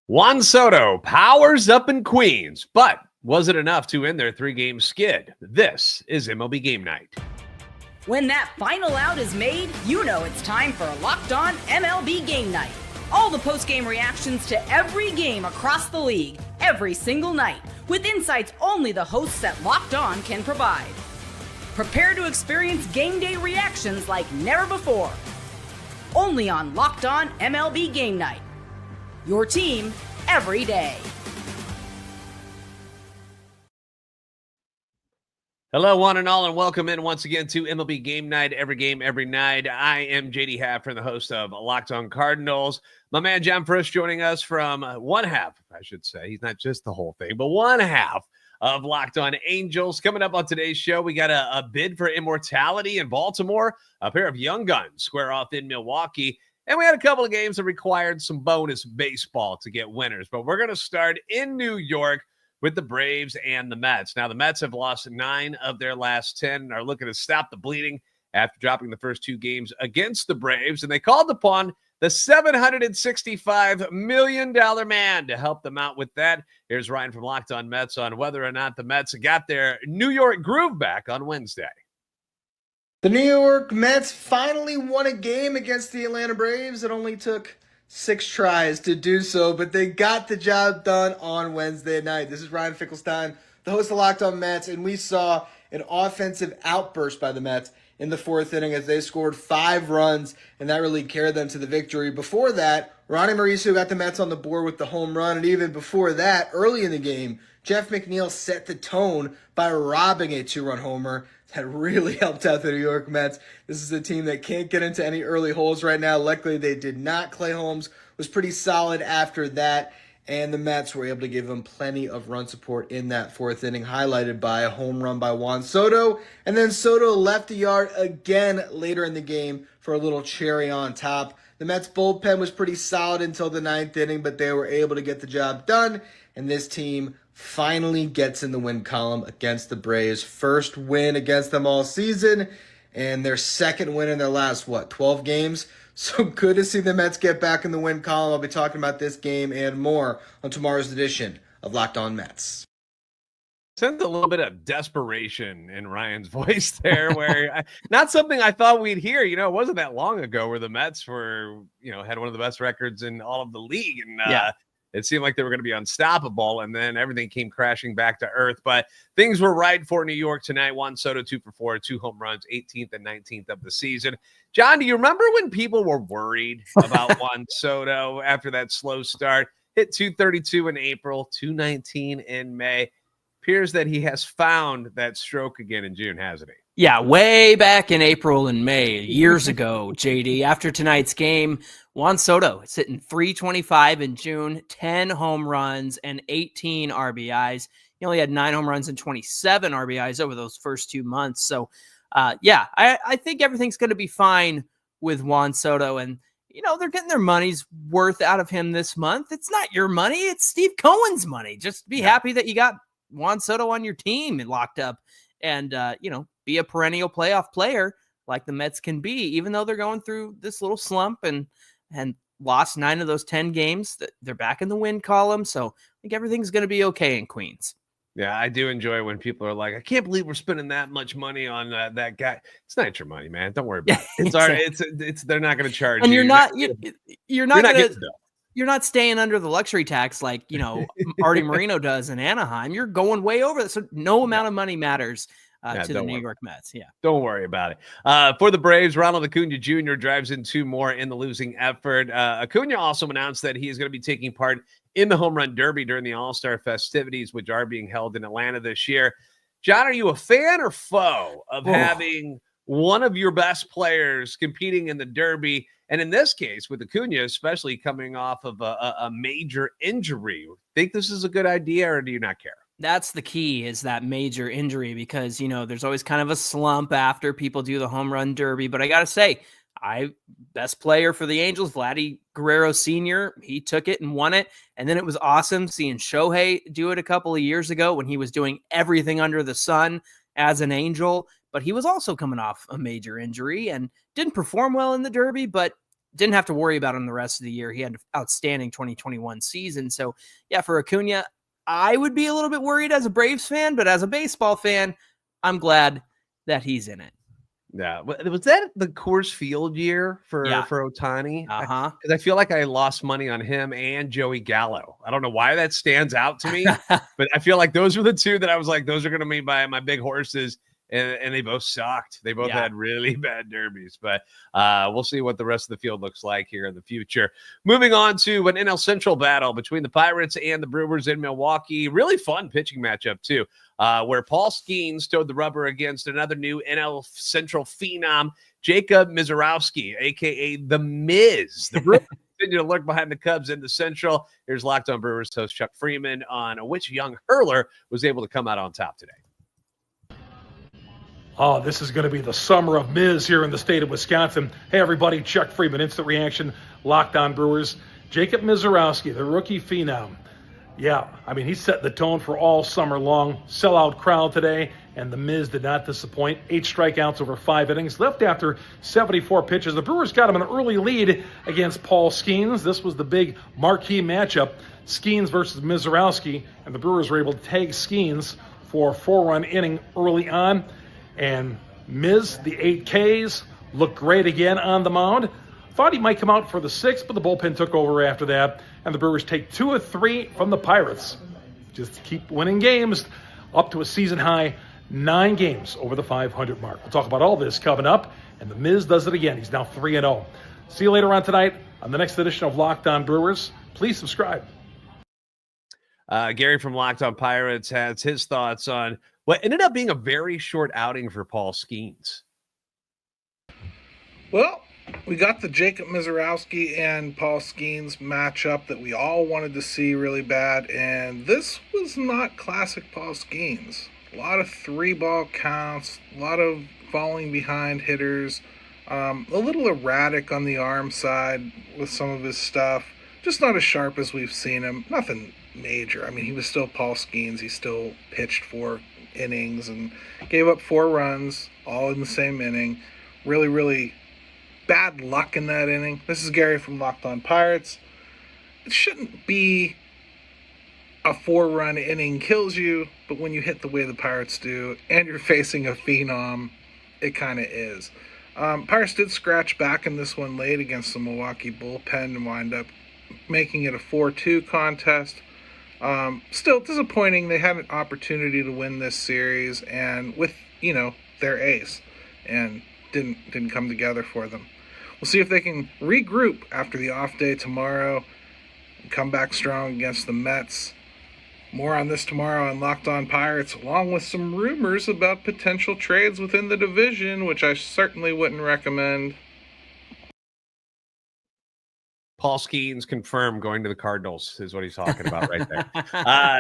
Juan Soto powers up in Queens, but was it enough to end their three-game skid? This is MLB Game Night. When that final out is made, you know it's time for Locked On MLB Game Night. All the post-game reactions to every game across the league, every single night, with insights only the hosts at Locked On can provide. Prepare to experience game day reactions like never before. Only on Locked On MLB Game Night. Your team every day. Hello, one and all, and welcome in once again to MLB Game Night, every game, every night. I am JD Hafron, the host of Locked On Cardinals. My man, Jon Frisch, joining us from one half, I should say. He's not just the whole thing, but one half of Locked On Angels. Coming up on today's show, we got a bid for immortality in Baltimore, a pair of young guns square off in Milwaukee, and we had a couple of games that required some bonus baseball to get winners. But we're going to start in New York with the Braves and the Mets. Now, the Mets have lost 9 of their last 10 and are looking to stop the bleeding after dropping the first 2 games against the Braves. And they called upon the $765 million man to help them out with that. Here's Ryan from Locked On Mets on whether or not the Mets got their New York groove back on Wednesday. The New York Mets finally won a game against the Atlanta Braves. It only took 6 tries to do so, but they got the job done on Wednesday night. This is Ryan Finkelstein, the host of Locked On Mets, and we saw an offensive outburst by the Mets in the 4th inning as they scored 5 runs, and that really carried them to the victory. Before that, Ronnie Mauricio got the Mets on the board with the home run, and even before that, early in the game, Jeff McNeil set the tone by robbing a 2-run homer that really helped out the New York Mets. This is a team that can't get into any early holes right now. Luckily, they did not. Clay Holmes was pretty solid after that, and the Mets were able to give them plenty of run support in that 4th inning, highlighted by a home run by Juan Soto. And then Soto left the yard again later in the game for a little cherry on top. The Mets bullpen was pretty solid until the 9th inning, but they were able to get the job done, and this team finally gets in the win column against the Braves. First win against them all season, and their second win in their last, 12 games? So good to see the Mets get back in the win column. I'll be talking about this game and more on tomorrow's edition of Locked On Mets. Sense a little bit of desperation in Ryan's voice there, where not something I thought we'd hear. You know, it wasn't that long ago where the Mets were, had one of the best records in all of the league. And it seemed like they were going to be unstoppable, and then everything came crashing back to earth. But things were right for New York tonight. Juan Soto 2 for 4, 2 home runs, 18th and 19th of the season. John, do you remember when people were worried about Juan Soto after that slow start? Hit 232 in April, 219 in May. Appears that he has found that stroke again in June, hasn't he? Yeah, way back in April and May, years ago, JD. After tonight's game, Juan Soto is hitting .325 in June, 10 home runs and 18 RBIs. He only had 9 home runs and 27 RBIs over those first 2 months. So, I think everything's going to be fine with Juan Soto. And, they're getting their money's worth out of him this month. It's not your money. It's Steve Cohen's money. Just be happy that you got Juan Soto on your team and locked up and, be a perennial playoff player like the Mets can be, even though they're going through this little slump and lost 9 of those 10 games. They're back in the win column. So I think everything's going to be okay in Queens. Yeah, I do enjoy when people are like, I can't believe we're spending that much money on that guy. It's not your money, man. Don't worry about it. It's they're not going to charge and you. You're not staying under the luxury tax like, Artie Moreno does in Anaheim. You're going way over that. So no amount of money matters to the New York Mets. Yeah. Don't worry about it. For the Braves, Ronald Acuna Jr. drives in 2 more in the losing effort. Acuna also announced that he is going to be taking part in the Home Run Derby during the All-Star festivities, which are being held in Atlanta this year. John, are you a fan or foe of having one of your best players competing in the Derby? And in this case, with Acuna, especially coming off of a major injury, think this is a good idea, or do you not care? That's the key, is that major injury, because, there's always kind of a slump after people do the Home Run Derby. But I got to say, best player for the Angels, Vladdy Guerrero Sr., he took it and won it. And then it was awesome seeing Shohei do it a couple of years ago when he was doing everything under the sun as an Angel. But he was also coming off a major injury and didn't perform well in the Derby, but didn't have to worry about him the rest of the year. He had an outstanding 2021 season. So yeah, for Acuna, I would be a little bit worried as a Braves fan, but as a baseball fan, I'm glad that he's in it. Yeah. Was that the Coors Field year for Ohtani? Uh-huh. Because I feel like I lost money on him and Joey Gallo. I don't know why that stands out to me, but I feel like those were the two that I was like, those are going to be my big horses. And they both sucked. They both had really bad derbies, but we'll see what the rest of the field looks like here in the future. Moving on to an NL Central battle between the Pirates and the Brewers in Milwaukee. Really fun pitching matchup, too, where Paul Skenes towed the rubber against another new NL Central phenom, Jacob Misiorowski, a.k.a. The Miz. The Brewers continue to lurk behind the Cubs in the Central. Here's Locked On Brewers host Chuck Freeman on which young hurler was able to come out on top today. Oh, this is going to be the summer of Miz here in the state of Wisconsin. Hey, everybody, Chuck Freeman, Instant Reaction, Locked On Brewers. Jacob Misiorowski, the rookie phenom. Yeah, I mean, he set the tone for all summer long. Sellout crowd today, and the Miz did not disappoint. 8 strikeouts over 5 innings, left after 74 pitches. The Brewers got him an early lead against Paul Skenes. This was the big marquee matchup, Skenes versus Misiorowski, and the Brewers were able to tag Skenes for a 4-run inning early on. And Miz, the 8 Ks, looked great again on the mound. Thought he might come out for the 6th, but the bullpen took over after that. And the Brewers take 2 of 3 from the Pirates. Just keep winning games up to a season-high 9 games over the 500 mark. We'll talk about all this coming up. And the Miz does it again. He's now 3-0. See you later on tonight on the next edition of Locked On Brewers. Please subscribe. Gary from Locked On Pirates has his thoughts on what ended up being a very short outing for Paul Skenes. Well, we got the Jacob Misiorowski and Paul Skenes matchup that we all wanted to see really bad, and this was not classic Paul Skenes. A lot of 3-ball counts, a lot of falling behind hitters, a little erratic on the arm side with some of his stuff. Just not as sharp as we've seen him. Nothing major. I mean, he was still Paul Skenes. He still pitched 4 innings and gave up 4 runs, all in the same inning. Really, really bad luck in that inning. This is Gary from Locked On Pirates. It shouldn't be a 4-run inning kills you, but when you hit the way the Pirates do and you're facing a phenom, it kind of is. Pirates did scratch back in this one late against the Milwaukee bullpen and wind up making it a 4-2 contest. Still disappointing. They had an opportunity to win this series and with, their ace, and didn't come together for them. We'll see if they can regroup after the off day tomorrow and come back strong against the Mets. More on this tomorrow on Locked On Pirates, along with some rumors about potential trades within the division, which I certainly wouldn't recommend. Paul Skenes confirmed going to the Cardinals is what he's talking about right there.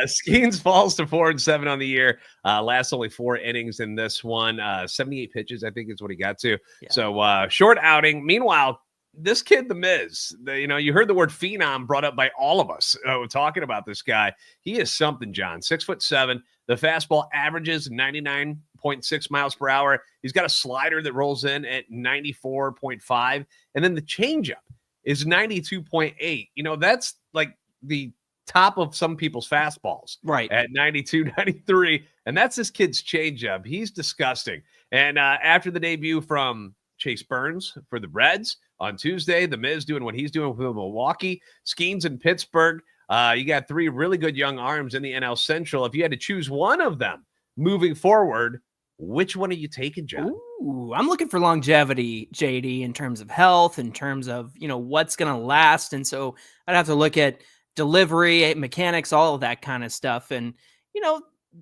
Skenes falls to 4-7 on the year. Lasts only 4 innings in this one. 78 pitches, I think, is what he got to. Yeah. So short outing. Meanwhile, this kid, the Miz, you heard the word phenom brought up by all of us talking about this guy. He is something, John. 6'7". The fastball averages 99.6 miles per hour. He's got a slider that rolls in at 94.5, and then the changeup is 92.8. That's like the top of some people's fastballs, right? At 92, 93. And that's this kid's changeup. He's disgusting. And after the debut from Chase Burns for the Reds on Tuesday, the Miz doing what he's doing with Milwaukee, Skenes in Pittsburgh. You got 3 really good young arms in the NL Central. If you had to choose one of them moving forward, which one are you taking, John? Ooh, I'm looking for longevity, JD, in terms of health, in terms of, what's going to last. And so I'd have to look at delivery, mechanics, all of that kind of stuff. And,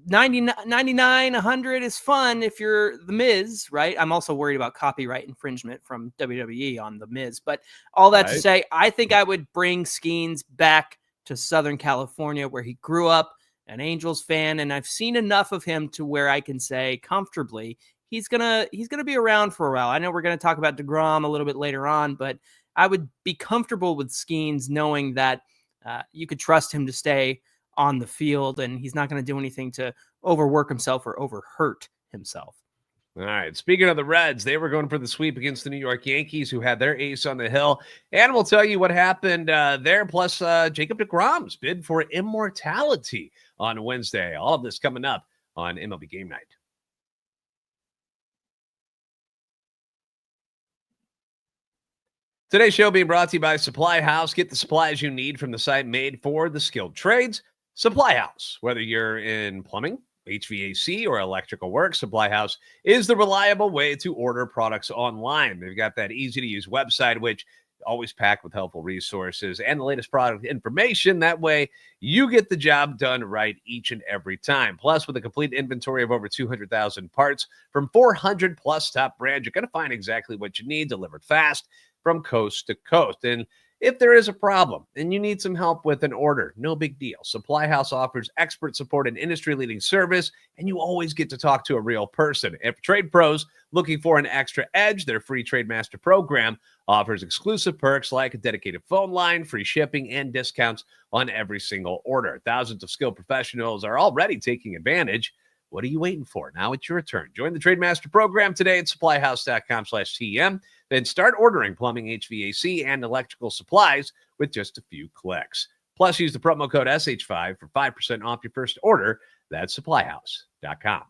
99, 100 is fun if you're the Miz, right? I'm also worried about copyright infringement from WWE on the Miz. But all that to say, I think I would bring Skenes back to Southern California where he grew up, an Angels fan, and I've seen enough of him to where I can say comfortably he's gonna be around for a while. I know we're gonna talk about DeGrom a little bit later on, but I would be comfortable with Skenes knowing that you could trust him to stay on the field, and he's not going to do anything to overwork himself or overhurt himself. All right. Speaking of the Reds, they were going for the sweep against the New York Yankees, who had their ace on the hill. And we'll tell you what happened there, plus Jacob deGrom's bid for immortality on Wednesday. All of this coming up on MLB Game Night. Today's show being brought to you by Supply House. Get the supplies you need from the site made for the skilled trades. Supply House. Whether you're in plumbing, HVAC, or electrical work, Supply House is the reliable way to order products online. They've got that easy-to-use website, which always packed with helpful resources and the latest product information. That way, you get the job done right each and every time. Plus, with a complete inventory of over 200,000 parts from 400-plus top brands, you're going to find exactly what you need delivered fast from coast to coast. And if there is a problem and you need some help with an order, no big deal. Supply House offers expert support and industry-leading service, and you always get to talk to a real person. If trade pros looking for an extra edge, their free Trade Master program offers exclusive perks like a dedicated phone line, free shipping, and discounts on every single order. Thousands of skilled professionals are already taking advantage. What are you waiting for? Now it's your turn. Join the Trade Master program today at supplyhouse.com/TM. Then start ordering plumbing, HVAC, and electrical supplies with just a few clicks. Plus, use the promo code SH5 for 5% off your first order. That's supplyhouse.com.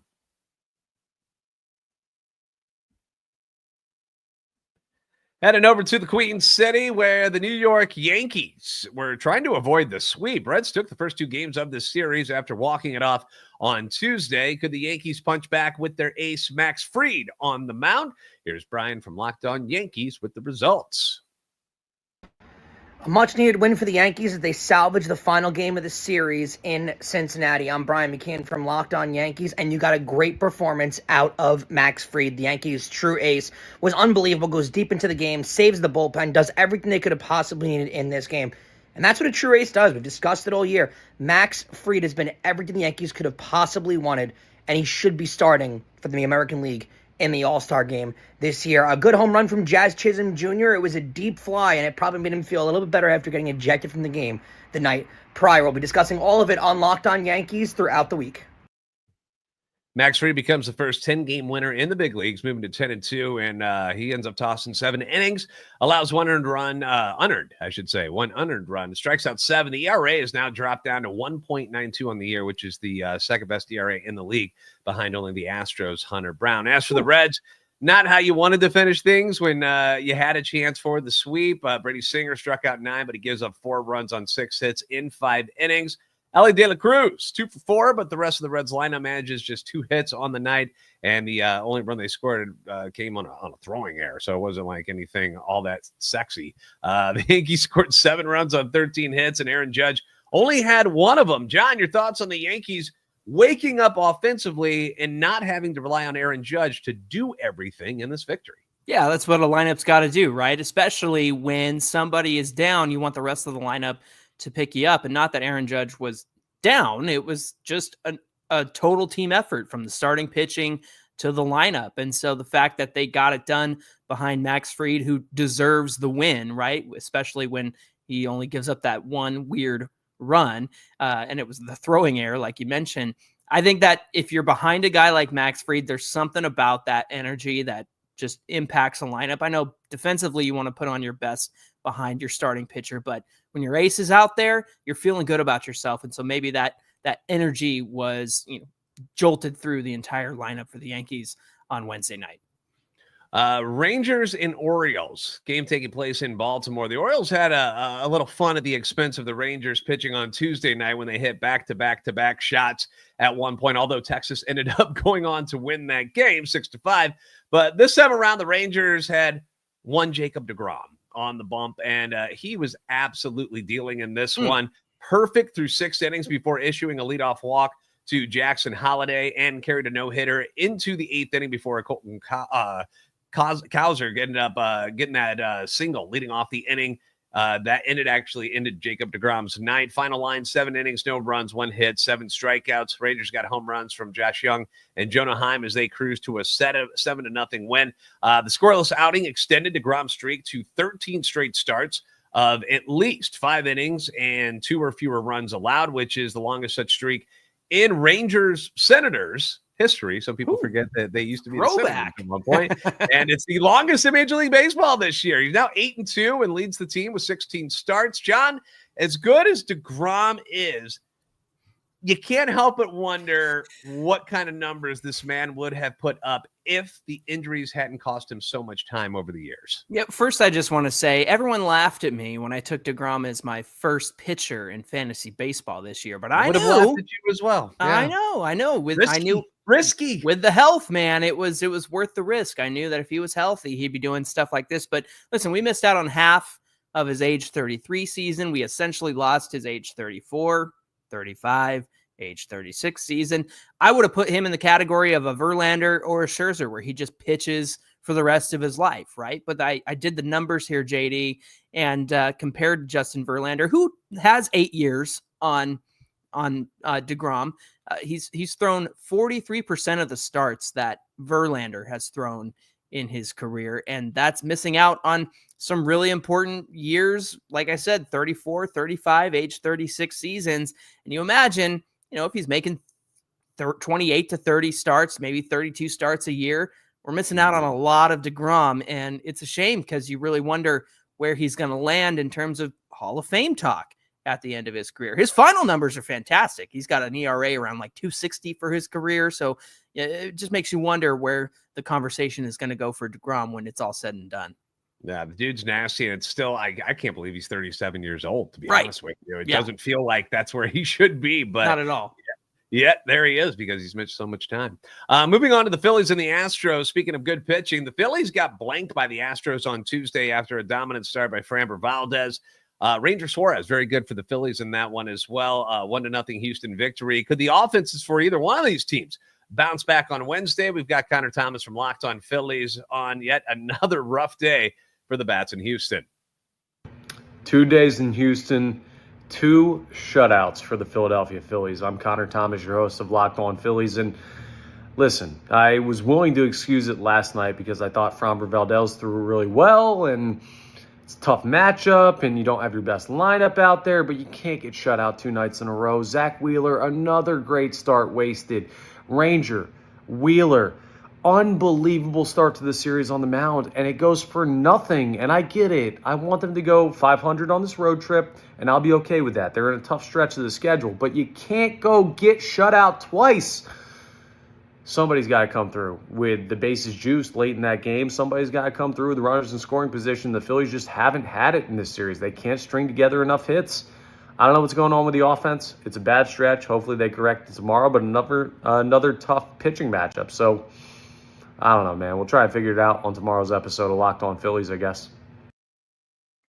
Heading over to the Queen City, where the New York Yankees were trying to avoid the sweep. Reds took the first two games of this series after walking it off on Tuesday. Could the Yankees punch back with their ace, Max Fried, on the mound? Here's Brian from Locked On Yankees with the results. A much-needed win for the Yankees as they salvage the final game of the series in Cincinnati. I'm Brian McCann from Locked On Yankees, and you got a great performance out of Max Fried. The Yankees' true ace was unbelievable, goes deep into the game, saves the bullpen, does everything they could have possibly needed in this game. And that's what a true ace does. We've discussed it all year. Max Fried has been everything the Yankees could have possibly wanted, and he should be starting for the American League in the All-Star game this year. A good home run from Jazz Chisholm Jr. It was a deep fly, and it probably made him feel a little bit better after getting ejected from the game the night prior. We'll be discussing all of it on Locked On Yankees throughout the week. Max Fried becomes the first 10-game winner in the big leagues, moving to 10-2, and he ends up tossing 7 innings, allows one unearned run, strikes out 7. The ERA is now dropped down to 1.92 on the year, which is the second best ERA in the league, behind only the Astros' Hunter Brown. As for the Reds, not how you wanted to finish things when you had a chance for the sweep. Brady Singer struck out 9, but he gives up 4 runs on 6 hits in 5 innings. Ellie De La Cruz, 2 for 4, but the rest of the Reds lineup manages just 2 hits on the night, and the only run they scored came on a throwing error, so it wasn't like anything all that sexy. The Yankees scored 7 runs on 13 hits, and Aaron Judge only had 1 of them. John, your thoughts on the Yankees waking up offensively and not having to rely on Aaron Judge to do everything in this victory? Yeah, that's what a lineup's got to do, right? Especially when somebody is down, you want the rest of the lineup to pick you up. And not that Aaron Judge was down. It was just a total team effort from the starting pitching to the lineup. And so the fact that they got it done behind Max Fried, who deserves the win, right? Especially when he only gives up that one weird run. And it was the throwing error, like you mentioned. I think that if you're behind a guy like Max Fried, there's something about that energy that just impacts a lineup. I know defensively you want to put on your best behind your starting pitcher, but when your ace is out there, you're feeling good about yourself. And so maybe that energy was, jolted through the entire lineup for the Yankees on Wednesday night. Rangers and Orioles, game taking place in Baltimore. The Orioles had a little fun at the expense of the Rangers pitching on Tuesday night when they hit back-to-back shots at one point, although Texas ended up going on to win that game 6-5. But this time around, the Rangers had one Jacob deGrom on the bump, and he was absolutely dealing in this one. Perfect through 6 innings before issuing a leadoff walk to Jackson Holliday and carried a no-hitter into the 8th inning before Colton Cowser ended up getting that single leading off the inning. That ended Jacob deGrom's night. Final line, 7 innings, no runs, 1 hit, 7 strikeouts. Rangers got home runs from Josh Young and Jonah Heim as they cruised to a 7-0 win. The scoreless outing extended deGrom's streak to 13 straight starts of at least 5 innings and 2 or fewer runs allowed, which is the longest such streak in Rangers Senators history. Some people forget that they used to be throwback the 70s at one point. And it's the longest in Major League Baseball this year. He's now 8-2 and leads the team with 16 starts. John, as good as DeGrom is, you can't help but wonder what kind of numbers this man would have put up if the injuries hadn't cost him so much time over the years. Yeah, first I just want to say everyone laughed at me when I took DeGrom as my first pitcher in fantasy baseball this year, but I would have laughed at you as well. Yeah. I know. Risky with the health, man. It was worth the risk. I knew that if he was healthy, he'd be doing stuff like this. But listen, we missed out on half of his age 33 season. We essentially lost his age 34, 35, age 36 season. I would have put him in the category of a Verlander or a Scherzer, where he just pitches for the rest of his life, right? But I did the numbers here, JD, and compared to Justin Verlander, who has 8 years on DeGrom. He's thrown 43% of the starts that Verlander has thrown in his career, and that's missing out on some really important years. Like I said, 34, 35, age 36 seasons. And you imagine, if he's making 28 to 30 starts, maybe 32 starts a year, we're missing out on a lot of DeGrom. And it's a shame because you really wonder where he's going to land in terms of Hall of Fame talk at the end of his career. His final numbers are fantastic. He's got an ERA around like 260 for his career. So it just makes you wonder where the conversation is going to go for DeGrom when it's all said and done. Yeah, the dude's nasty, and it's still, I can't believe he's 37 years old, to be right. honest with you. It doesn't feel like that's where he should be, but not at all. Yeah, there he is because he's missed so much time. Moving on to the Phillies and the Astros. Speaking of good pitching, the Phillies got blanked by the Astros on Tuesday after a dominant start by Framber Valdez. Ranger Suarez, very good for the Phillies in that one as well. 1-0 Houston victory. Could the offenses for either one of these teams bounce back on Wednesday? We've got Connor Thomas from Locked On Phillies on yet another rough day for the bats in Houston. 2 days in Houston, 2 shutouts for the Philadelphia Phillies. I'm Connor Thomas, your host of Locked On Phillies. And listen, I was willing to excuse it last night because I thought Framber Valdez threw really well, and it's a tough matchup, and you don't have your best lineup out there, but you can't get shut out 2 nights in a row. Zach Wheeler, another great start wasted. Ranger, Wheeler, unbelievable start to the series on the mound, and it goes for nothing. And I get it. I want them to go 500 on this road trip, and I'll be okay with that. They're in a tough stretch of the schedule, but you can't go get shut out twice. Somebody's got to come through with the bases juiced late in that game. Somebody's got to come through with the runners in scoring position. The Phillies just haven't had it in this series. They can't string together enough hits. I don't know what's going on with the offense. It's a bad stretch. Hopefully they correct it tomorrow, but another tough pitching matchup. So I don't know, man. We'll try and figure it out on tomorrow's episode of Locked On Phillies, I guess.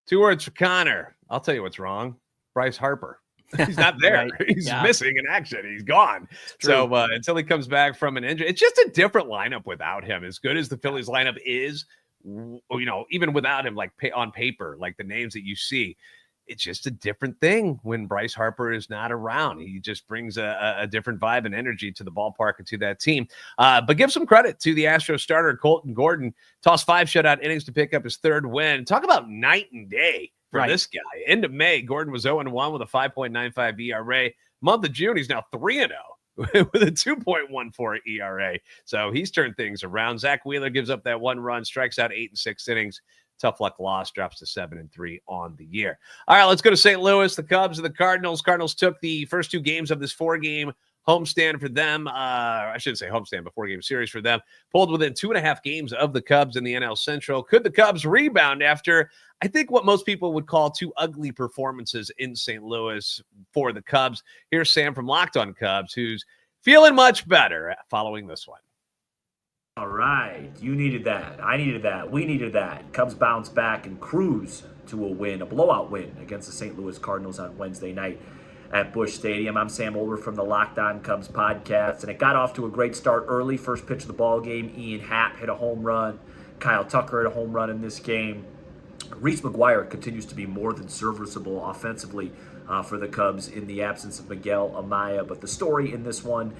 2 words for Connor. I'll tell you what's wrong. Bryce Harper. He's not there. Right. He's missing in action. He's gone. So until he comes back from an injury, it's just a different lineup without him. As good as the Phillies lineup is, even without him, like on paper, like the names that you see, it's just a different thing when Bryce Harper is not around. He just brings a different vibe and energy to the ballpark and to that team. But give some credit to the Astros starter, Colton Gordon. Tossed 5 shutout innings to pick up his 3rd win. Talk about night and day for this guy. End of May, Gordon was 0-1 with a 5.95 ERA. Month of June, he's now 3-0 with a 2.14 ERA. So he's turned things around. Zach Wheeler gives up that 1 run, strikes out 8 and 6 innings. Tough luck loss, drops to 7-3 on the year. All right, let's go to St. Louis. The Cubs and the Cardinals. Cardinals took the first 2 games of this 4-game homestand for them. I shouldn't say homestand, but 4-game series for them. Pulled within 2.5 games of the Cubs in the NL Central. Could the Cubs rebound after, I think, what most people would call 2 ugly performances in St. Louis for the Cubs? Here's Sam from Locked On Cubs, who's feeling much better following this one. All right, you needed that. I needed that. We needed that. Cubs bounce back and cruise to a win, a blowout win against the St. Louis Cardinals on Wednesday night at Busch Stadium. I'm Sam Olber from the Locked On Cubs podcast, and it got off to a great start early. First pitch of the ball game, Ian Happ hit a home run. Kyle Tucker hit a home run in this game. Reese McGuire continues to be more than serviceable offensively for the Cubs in the absence of Miguel Amaya, but the story in this one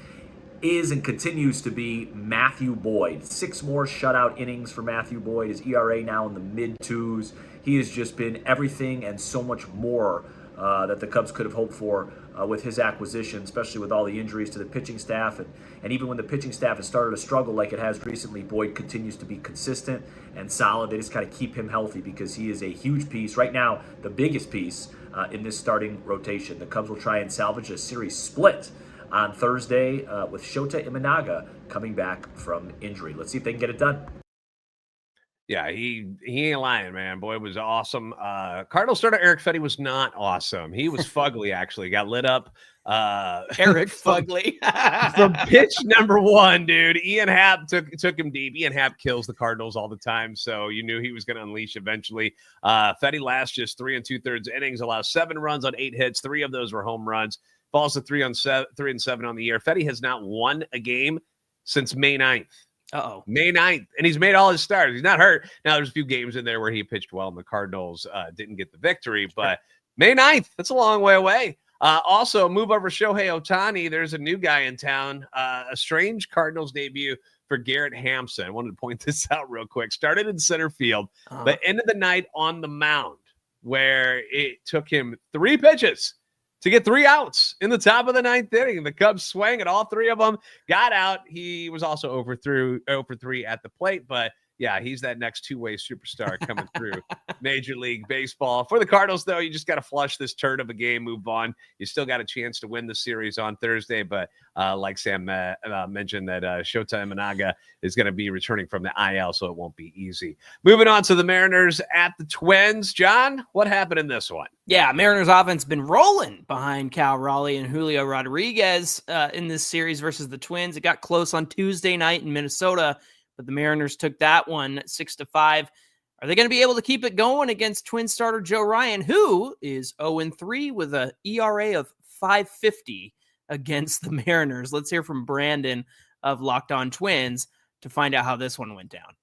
is and continues to be Matthew Boyd. 6 more shutout innings for Matthew Boyd. His ERA now in the mid-2s. He has just been everything and so much more that the Cubs could have hoped for with his acquisition, especially with all the injuries to the pitching staff. And even when the pitching staff has started to struggle like it has recently, Boyd continues to be consistent and solid. They just got to keep him healthy because he is a huge piece. Right now, the biggest piece in this starting rotation. The Cubs will try and salvage a series split on Thursday with Shota Imanaga coming back from injury. Let's see if they can get it done. Yeah, he ain't lying, man. Boy, it was awesome. Cardinal starter Eric Fetty was not awesome. He was fugly, actually. Got lit up. Eric Fugly. From pitch number one, dude. Ian Happ took him deep. Ian Happ kills the Cardinals all the time, so you knew he was going to unleash eventually. Fetty lasts just 3 2/3 innings, allows 7 runs on 8 hits. 3 of those were home runs. Falls to 3 and 7 on the year. Fetty has not won a game since May 9th. May 9th, and he's made all his starts. He's not hurt. Now, there's a few games in there where he pitched well, and the Cardinals didn't get the victory, but May 9th, that's a long way away. Also, move over Shohei Ohtani. There's a new guy in town, a strange Cardinals debut for Garrett Hampson. I wanted to point this out real quick. Started in center field, but ended the night on the mound, where it took him 3 pitches to get 3 outs in the top of the 9th inning. The Cubs swang at all 3 of them, got out. He was also 0 for 3 at the plate, but yeah, he's that next two-way superstar coming through Major League Baseball. For the Cardinals, though, you just got to flush this turd of a game, move on. You still got a chance to win the series on Thursday, but like Sam mentioned, that Shota Imanaga is going to be returning from the IL, so it won't be easy. Moving on to the Mariners at the Twins. John, what happened in this one? Yeah, Mariners offense been rolling behind Cal Raleigh and Julio Rodriguez in this series versus the Twins. It got close on Tuesday night in Minnesota, but the Mariners took that one 6-5. Are they going to be able to keep it going against Twin starter Joe Ryan, who is 0-3 with an ERA of 5.50 against the Mariners? Let's hear from Brandon of Locked On Twins to find out how this one went down.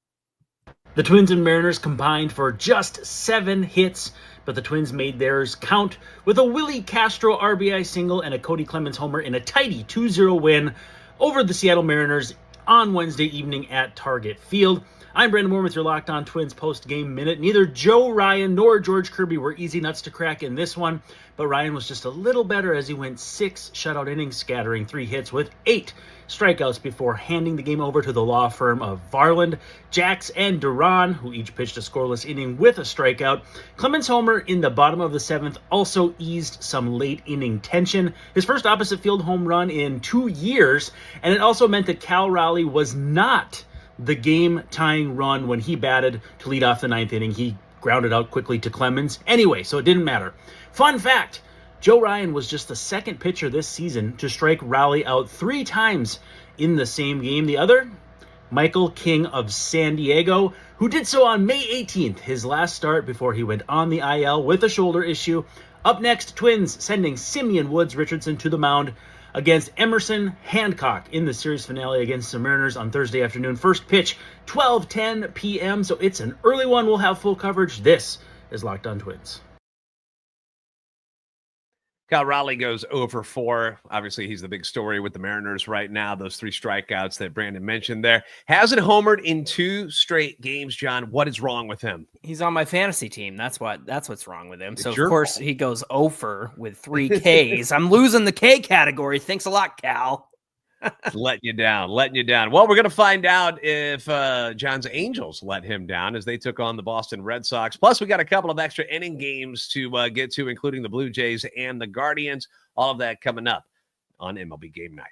The Twins and Mariners combined for just 7 hits, but the Twins made theirs count with a Willie Castro RBI single and a Cody Clemens homer in a tidy 2-0 win over the Seattle Mariners on Wednesday evening at Target Field. I'm Brandon Moore with your Locked On Twins post-game minute. Neither Joe Ryan nor George Kirby were easy nuts to crack in this one, but Ryan was just a little better as he went 6 shutout innings, scattering 3 hits with 8 strikeouts before handing the game over to the law firm of Varland, Jax, and Duran, who each pitched a scoreless inning with a strikeout. Clemens' homer in the bottom of the 7th also eased some late inning tension. His first opposite field home run in 2 years, and it also meant that Cal Raleigh was not the game-tying run when he batted to lead off the 9th inning. He grounded out quickly to Clemens anyway, so it didn't matter. Fun fact, Joe Ryan was just the second pitcher this season to strike Raleigh out 3 times in the same game. The other, Michael King of San Diego, who did so on May 18th, his last start before he went on the IL with a shoulder issue. Up next, Twins sending Simeon Woods Richardson to the mound against Emerson Hancock in the series finale against the Mariners on Thursday afternoon. First pitch, 12:10 p.m., so it's an early one. We'll have full coverage. This is Locked On Twins. Cal Raleigh goes 0 for 4. Obviously, he's the big story with the Mariners right now. Those 3 strikeouts that Brandon mentioned there. Hasn't homered in 2 straight games, John. What is wrong with him? He's on my fantasy team. That's what's wrong with him. It's so, of your course, fault. he goes 0 for with 3 Ks. I'm losing the K category. Thanks a lot, Cal. letting you down. Well, we're going to find out if John's Angels let him down as they took on the Boston Red Sox. Plus, we got a couple of extra inning games to get to, including the Blue Jays and the Guardians. All of that coming up on MLB Game Night.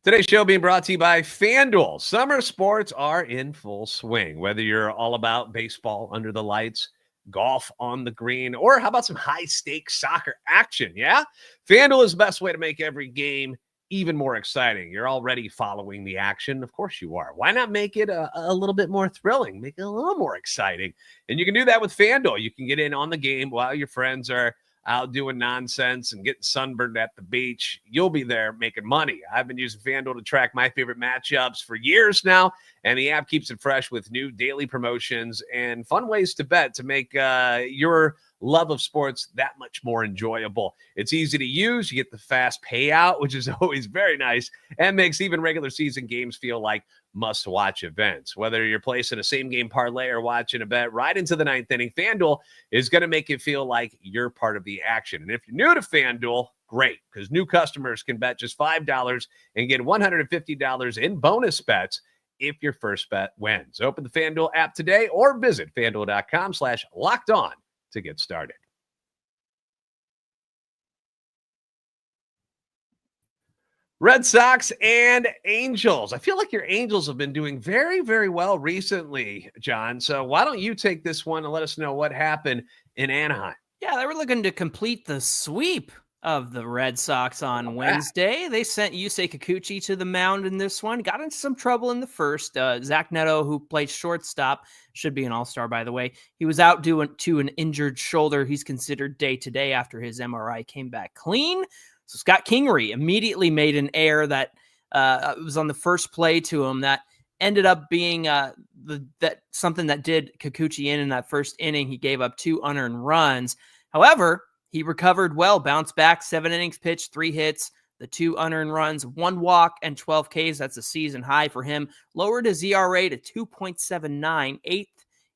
Today's show being brought to you by FanDuel. Summer sports are in full swing. Whether you're all about baseball under the lights, golf on the green, or how about some high-stakes soccer action, yeah? FanDuel is the best way to make every game even more exciting. You're already following the action. Of course you are. Why not make it a little bit more thrilling? Make it a little more exciting. And you can do that with FanDuel. You can get in on the game while your friends are out doing nonsense and getting sunburned at the beach. You'll be there making money. I've been using FanDuel to track my favorite matchups for years now, and the app keeps it fresh with new daily promotions and fun ways to bet to make your love of sports that much more enjoyable. It's easy to use. You get the fast payout, which is always very nice, and makes even regular season games feel like must-watch events. Whether you're placing a same-game parlay or watching a bet right into the ninth inning, FanDuel is going to make you feel like you're part of the action. And if you're new to FanDuel, great, because new customers can bet just $5 and get $150 in bonus bets if your first bet wins. Open the FanDuel app today or visit FanDuel.com/lockedon to get started. Red Sox and Angels. I feel like your Angels have been doing very, very well recently, John. So why don't you take this one and let us know what happened in Anaheim? Yeah, they were looking to complete the sweep of the Red Sox on Wednesday. They sent Yusei Kikuchi to the mound in this one. Got into some trouble in the first. Zach Neto, who played shortstop, should be an all-star, by the way. He was out due to an injured shoulder. He's considered day-to-day after his MRI came back clean. So Scott Kingery immediately made an error that was on the first play to him that ended up being something that did Kikuchi in that first inning. He gave up 2 unearned runs. However, he recovered well, bounced back, 7 innings pitched, 3 hits, the 2 unearned runs, 1 walk, and 12 Ks. That's a season high for him. Lowered his ERA to 2.79, 8th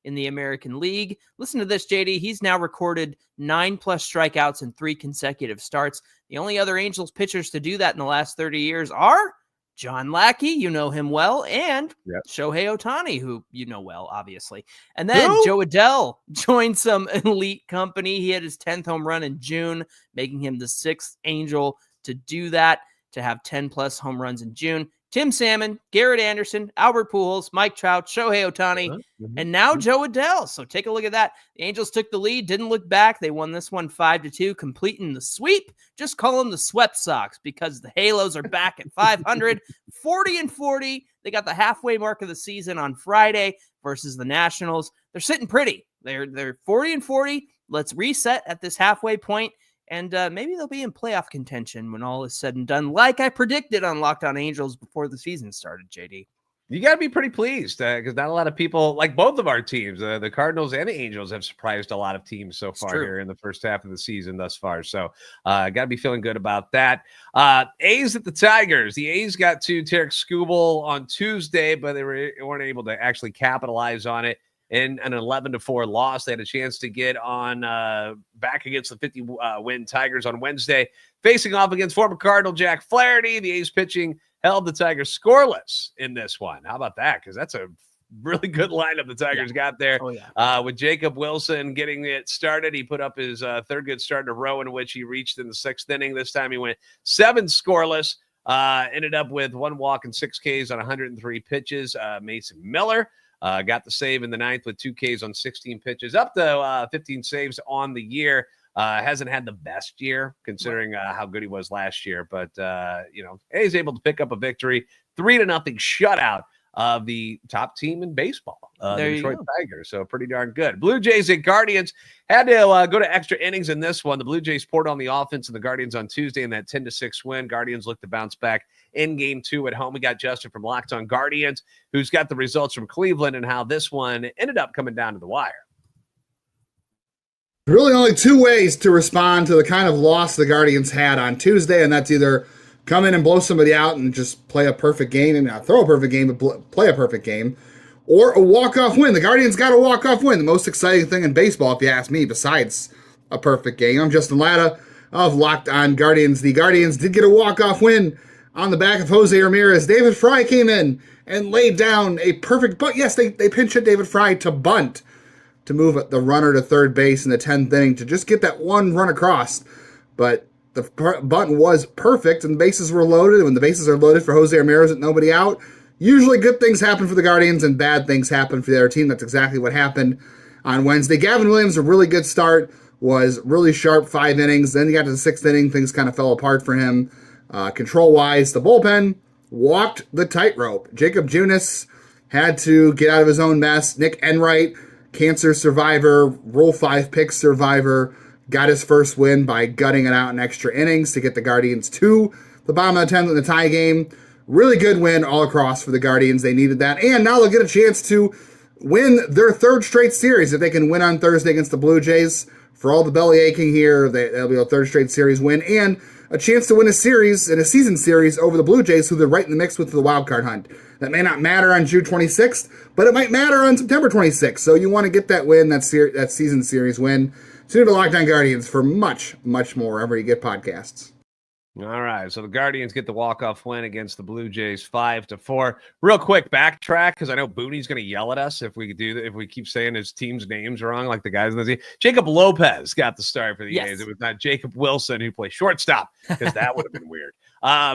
in the American League. Listen to this, JD. He's now recorded 9+ strikeouts in 3 consecutive starts. The only other Angels pitchers to do that in the last 30 years are John Lackey, you know him well, and Shohei Ohtani, who you know well, obviously. And then Joe Adell joined some elite company. He had his 10th home run in June, making him the 6th Angel to do that, to have 10+ home runs in June. Tim Salmon, Garrett Anderson, Albert Pujols, Mike Trout, Shohei Ohtani, and now Joe Adell. So take a look at that. The Angels took the lead, didn't look back. They won this one 5-2, completing the sweep. Just call them the Swept Sox because the Halos are back at 500, 40-40. They got the halfway mark of the season on Friday versus the Nationals. They're sitting pretty. They're 40-40. Let's reset at this halfway point. And maybe they'll be in playoff contention when all is said and done, like I predicted on Locked On Angels before the season started, JD. You got to be pretty pleased because not a lot of people, like both of our teams, the Cardinals and the Angels, have surprised a lot of teams so far here in the first half of the season thus far. So got to be feeling good about that. A's at the Tigers. The A's got to Tarek Skubal on Tuesday, but they weren't able to actually capitalize on it. In an 11-4 loss, they had a chance to get on back against the 50-win Tigers on Wednesday, facing off against former Cardinal Jack Flaherty. The A's pitching held the Tigers scoreless in this one. How about that? Because that's a really good lineup the Tigers got there. With Jacob Wilson getting it started, he put up his third good start in a row in which he reached in the 6th inning. This time he went 7 scoreless, ended up with 1 walk and 6 Ks on 103 pitches. Mason Miller got the save in the 9th with 2 Ks on 16 pitches, up to 15 saves on the year. Hasn't had the best year considering how good he was last year, but A's able to pick up a victory, 3-0 shutout of the top team in baseball, the Detroit Tigers. So pretty darn good. Blue Jays and Guardians had to go to extra innings in this one. The Blue Jays poured on the offense and the Guardians on Tuesday in that 10-6 win. Guardians looked to bounce back in Game 2 at home. We got Justin from Locked On Guardians, who's got the results from Cleveland and how this one ended up coming down to the wire. Really only 2 ways to respond to the kind of loss the Guardians had on Tuesday, and that's either come in and blow somebody out and just play a perfect game, and not throw a perfect game, but play a perfect game, or a walk-off win. The Guardians got a walk-off win, the most exciting thing in baseball, if you ask me, besides a perfect game. I'm Justin Latta of Locked On Guardians. The Guardians did get a walk-off win on the back of Jose Ramirez. David Fry came in and laid down a perfect bunt. Yes, they pinch hit David Fry to bunt, to move the runner to third base in the 10th inning, to just get that one run across. But the bunt was perfect, and the bases were loaded. And when the bases are loaded for Jose Ramirez with nobody out, usually good things happen for the Guardians and bad things happen for the other team. That's exactly what happened on Wednesday. Gavin Williams, a really good start, was really sharp 5 innings. Then he got to the 6th inning. Things kind of fell apart for him. Control-wise, the bullpen walked the tightrope. Jacob Junis had to get out of his own mess. Nick Enright, cancer survivor, Rule 5 pick survivor, got his first win by gutting it out in extra innings to get the Guardians to the bottom of the 10th in the tie game. Really good win all across for the Guardians. They needed that. And now they'll get a chance to win their 3rd straight series. If they can win on Thursday against the Blue Jays, for all the belly aching here, they'll be a 3rd straight series win. And a chance to win a series, in a season series, over the Blue Jays, who they're right in the mix with the wild card hunt. That may not matter on June 26th, but it might matter on September 26th. So you want to get that win, that season series win. Tune in to Locked On Guardians for much, much more wherever you get podcasts. All right, so the Guardians get the walk-off win against the Blue Jays 5-4. Real quick backtrack, because I know Booney's going to yell at us if we keep saying his team's names wrong, like the guys in the team. Jacob Lopez got the start for the A's. It was not Jacob Wilson who played shortstop, because that would have been weird.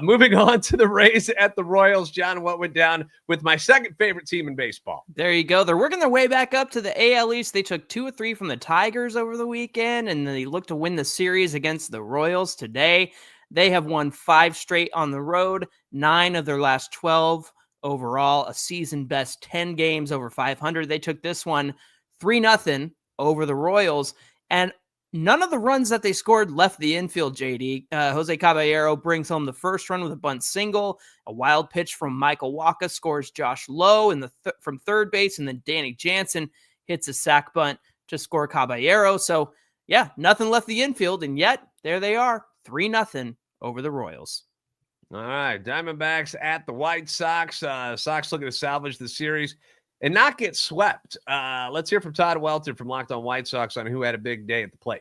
Moving on to the Rays at the Royals. John, what went down with my second favorite team in baseball? There you go. They're working their way back up to the AL East. They took 2 of 3 from the Tigers over the weekend, and they look to win the series against the Royals today. They have won 5 straight on the road, 9 of their last 12 overall, a season best 10 games over 500. They took this one 3-0 over the Royals, and none of the runs that they scored left the infield, JD. Jose Caballero brings home the first run with a bunt single. A wild pitch from Michael Wacha scores Josh Lowe from third base, and then Danny Jansen hits a sac bunt to score Caballero. So, yeah, nothing left the infield, and yet there they are. 3-0 over the Royals. All right, Diamondbacks at the White Sox. Sox looking to salvage the series and not get swept. Let's hear from Todd Welter from Locked On White Sox on who had a big day at the plate.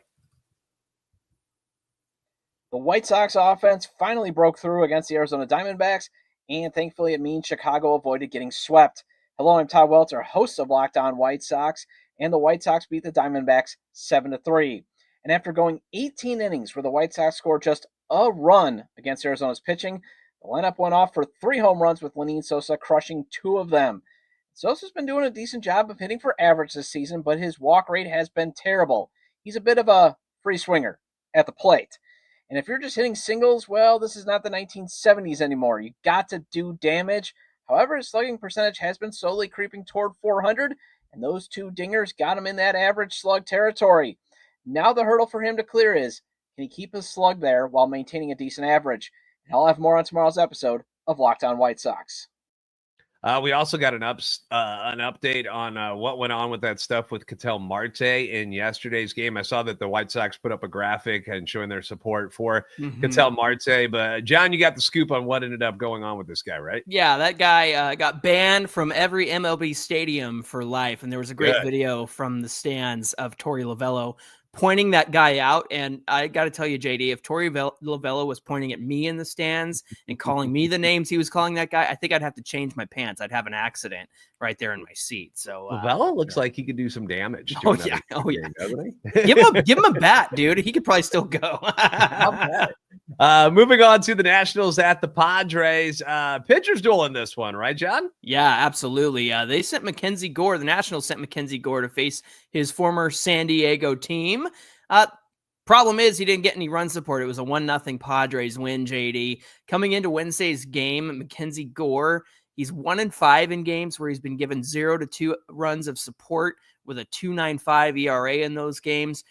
The White Sox offense finally broke through against the Arizona Diamondbacks, and thankfully it means Chicago avoided getting swept. Hello, I'm Todd Welter, host of Locked On White Sox, and the White Sox beat the Diamondbacks 7-3. And after going 18 innings where the White Sox scored just a run against Arizona's pitching, the lineup went off for 3 home runs with Lenyn Sosa crushing 2 of them. Sosa's been doing a decent job of hitting for average this season, but his walk rate has been terrible. He's a bit of a free swinger at the plate. And if you're just hitting singles, well, this is not the 1970s anymore. You got to do damage. However, his slugging percentage has been slowly creeping toward 400, and those 2 dingers got him in that average slug territory. Now the hurdle for him to clear is, can he keep his slug there while maintaining a decent average? And I'll have more on tomorrow's episode of Locked On White Sox. We also got an update on what went on with that stuff with Ketel Marte in yesterday's game. I saw that the White Sox put up a graphic and showing their support for Ketel Marte. But, John, you got the scoop on what ended up going on with this guy, right? Yeah, that guy got banned from every MLB stadium for life. And there was a great video from the stands of Torey Lovello pointing that guy out. And I got to tell you, JD, if Torey Lovello was pointing at me in the stands and calling me the names he was calling that guy, I think I'd have to change my pants. I'd have an accident right there in my seat. So Lovello looks like he could do some damage. Oh yeah. Doesn't he? give him a bat, dude. He could probably still go. Moving on to the Nationals at the Padres. Pitchers duel in this one, right, John? Yeah, absolutely. They sent Mackenzie Gore. The Nationals sent Mackenzie Gore to face his former San Diego team. Problem is he didn't get any run support. It was a 1-0 Padres win, JD. Coming into Wednesday's game, Mackenzie Gore, he's 1-5 in games where he's been given 0 to 2 runs of support with a 2.95 ERA in those games.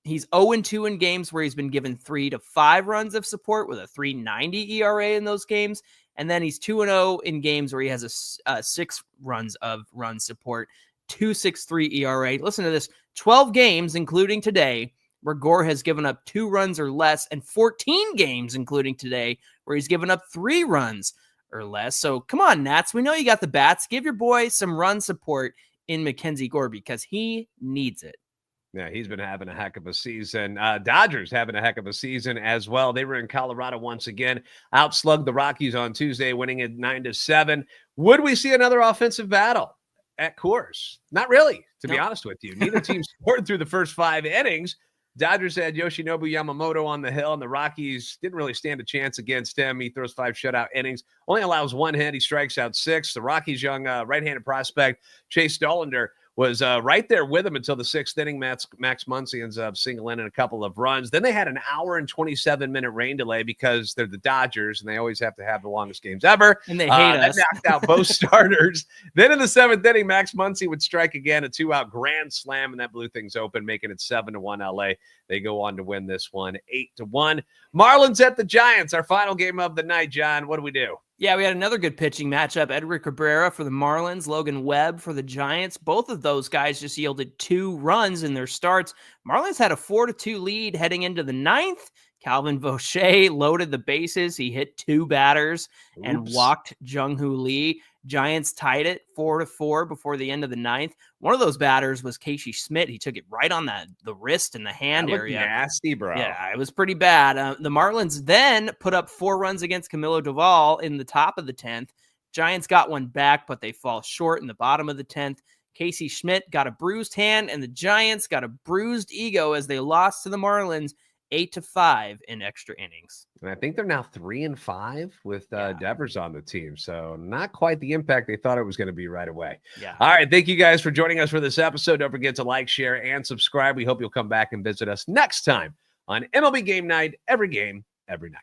He's 0-2 in games where he's been given 3 to 5 runs of support with a 3.90 ERA in those games. And then he's 2-0 in games where he has a 6 runs of run support, 2.63 ERA. Listen to this, 12 games, including today, where Gore has given up 2 runs or less, and 14 games, including today, where he's given up 3 runs or less. So come on, Nats. We know you got the bats. Give your boy some run support in Mackenzie Gore because he needs it. Yeah, he's been having a heck of a season. Dodgers having a heck of a season as well. They were in Colorado once again, outslugged the Rockies on Tuesday, winning it 9-7. Would we see another offensive battle at Coors? Not really, to be honest with you. Neither team scored through the first 5 innings. Dodgers had Yoshinobu Yamamoto on the hill, and the Rockies didn't really stand a chance against him. He throws 5 shutout innings, only allows 1 hit. He strikes out 6. The Rockies' young right-handed prospect, Chase Dollander, was right there with him until the 6th inning. Max Muncy ends up singling in a couple of runs. Then they had an hour and 27-minute rain delay because they're the Dodgers, and they always have to have the longest games ever. And they hate us. That knocked out both starters. Then in the 7th inning, Max Muncy would strike again, a 2-out grand slam, and that blew things open, making it 7-1 LA. They go on to win this one 8-1. Marlins at the Giants, our final game of the night, John. What do we do? Yeah, we had another good pitching matchup. Edward Cabrera for the Marlins, Logan Webb for the Giants. Both of those guys just yielded 2 runs in their starts. Marlins had a 4-2 lead heading into the 9th. Calvin Vaucher loaded the bases. He hit 2 batters and walked Jung-Hoo Lee. Giants tied it 4-4 before the end of the 9th. One of those batters was Casey Schmidt. He took it right on the wrist and the hand area. Nasty, bro. Yeah, it was pretty bad. The Marlins then put up 4 runs against Camilo Doval in the top of the 10th. Giants got one back, but they fall short in the bottom of the 10th. Casey Schmidt got a bruised hand, and the Giants got a bruised ego as they lost to the Marlins 8-5 in extra innings. And I think they're now 3-5 with Devers on the team. So not quite the impact they thought it was going to be right away. Yeah. All right. Thank you guys for joining us for this episode. Don't forget to like, share, and subscribe. We hope you'll come back and visit us next time on MLB Game Night, every game, every night.